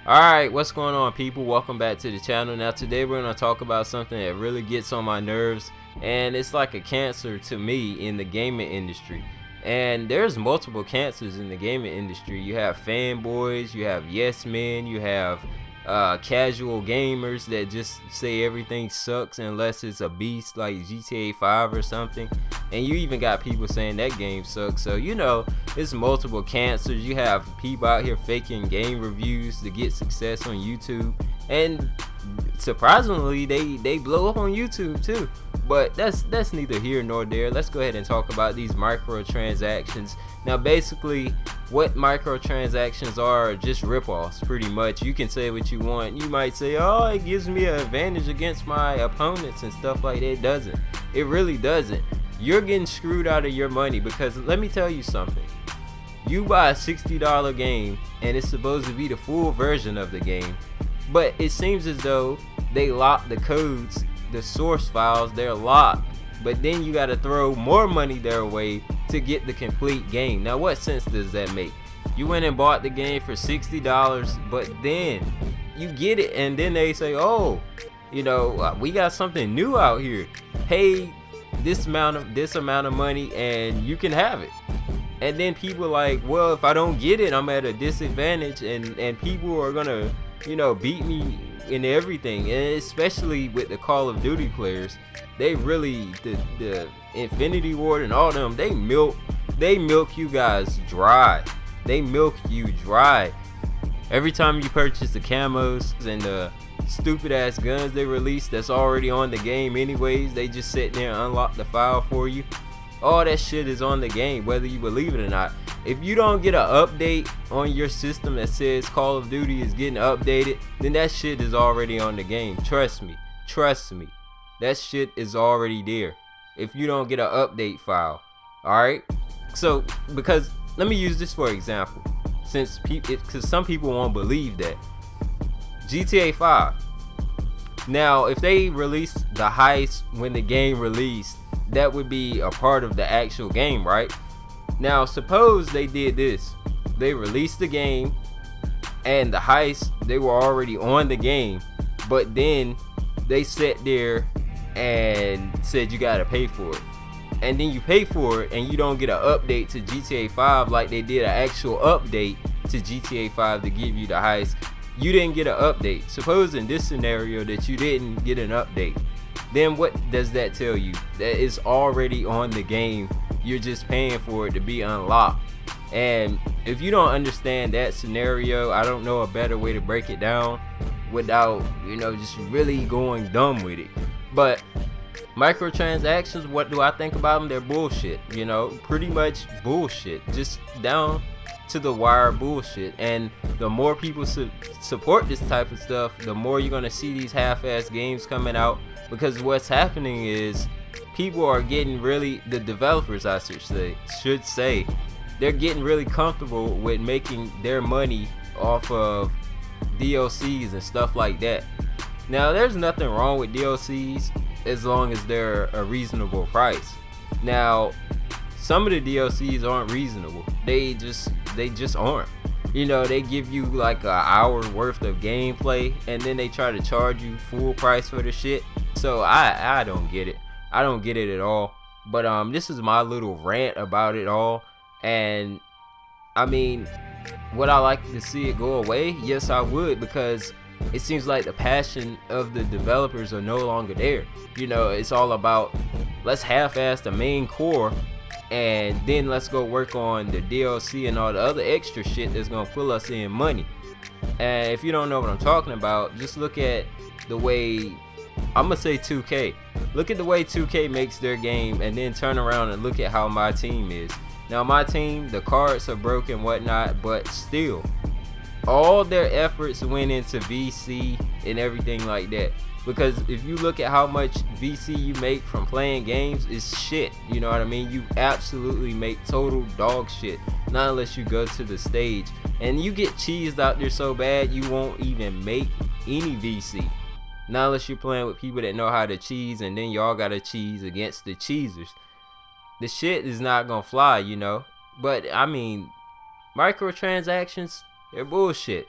Alright, what's going on, people? Welcome back to the channel. Now today we're going to talk about something that really gets on my nerves, and it's like a cancer to me in the gaming industry. And there's multiple cancers in the gaming industry. You have fanboys, you have yes men, you have casual gamers that just say everything sucks unless it's a beast like GTA 5 or something, and you even got people saying that game sucks. So you know, it's multiple cancers. You have people out here faking game reviews to get success on YouTube, and surprisingly they blow up on YouTube too. But that's neither here nor there. Let's go ahead and talk about these microtransactions. Now basically what microtransactions are just ripoffs, pretty much. You can say what you want. You might say, oh, it gives me an advantage against my opponents and stuff like that. It doesn't. It really doesn't. You're getting screwed out of your money, because let me tell you something. You buy a $60 game and it's supposed to be the full version of the game, but it seems as though they lock the codes, the source files, they're locked, but then you got to throw more money their way to get the complete game. Now what sense does that make? You went and bought the game for $60, but then you get it and then they say, oh, you know, we got something new out here, pay this amount of money and you can have it. And then people are like, well, if I don't get it, I'm at a disadvantage, and people are gonna, you know, beat me in everything. And especially with the Call of Duty players, they really, the Infinity Ward and all them, they milk you guys dry. They milk you dry. Every time you purchase the camos and the stupid ass guns they release that's already on the game anyways, they just sit there and unlock the file for you. All that shit is on the game, whether you believe it or not. If you don't get an update on your system that says Call of Duty is getting updated, then that shit is already on the game. Trust me, that shit is already there if you don't get an update file. Alright, so because let me use this for example, since because some people won't believe that. GTA 5, now if they released the heist when the game released, that would be a part of the actual game, right? Now suppose they did this, they released the game and the heist, they were already on the game, but then they sat there and said you gotta pay for it, and then you pay for it and you don't get an update to GTA 5 like they did an actual update to GTA 5 to give you the heist. You didn't get an update. Suppose in this scenario that you didn't get an update, then what does that tell you? That it's already on the game. You're just paying for it to be unlocked. And if you don't understand that scenario, I don't know a better way to break it down without, you know, just really going dumb with it. But microtransactions, what do I think about them? They're bullshit, you know, pretty much bullshit, just down to the wire bullshit. And the more people support this type of stuff, the more you're gonna see these half-ass games coming out, because what's happening is people are getting really, the developers I should say, they're getting really comfortable with making their money off of DLCs and stuff like that. Now there's nothing wrong with DLCs as long as they're a reasonable price. Now some of the DLCs aren't reasonable. They just aren't. You know, they give you like an hour worth of gameplay and then they try to charge you full price for the shit. So I don't get it. I don't get it at all. But this is my little rant about it all. And I mean, would I like to see it go away? Yes, I would, because it seems like the passion of the developers are no longer there. You know, it's all about, let's half-ass the main core and then let's go work on the DLC and all the other extra shit that's gonna pull us in money. And if you don't know what I'm talking about, just look at the way, I'm gonna say 2K. Look at the way 2K makes their game and then turn around and look at how my team is. Now my team, the cards are broken, whatnot, but still all their efforts went into VC and everything like that. Because if you look at how much VC you make from playing games, it's shit, you know what I mean? You absolutely make total dog shit, not unless you go to the stage and you get cheesed out there so bad you won't even make any VC, not unless you're playing with people that know how to cheese, and then y'all gotta cheese against the cheesers. The shit is not gonna fly, you know. But I mean, microtransactions, they're bullshit.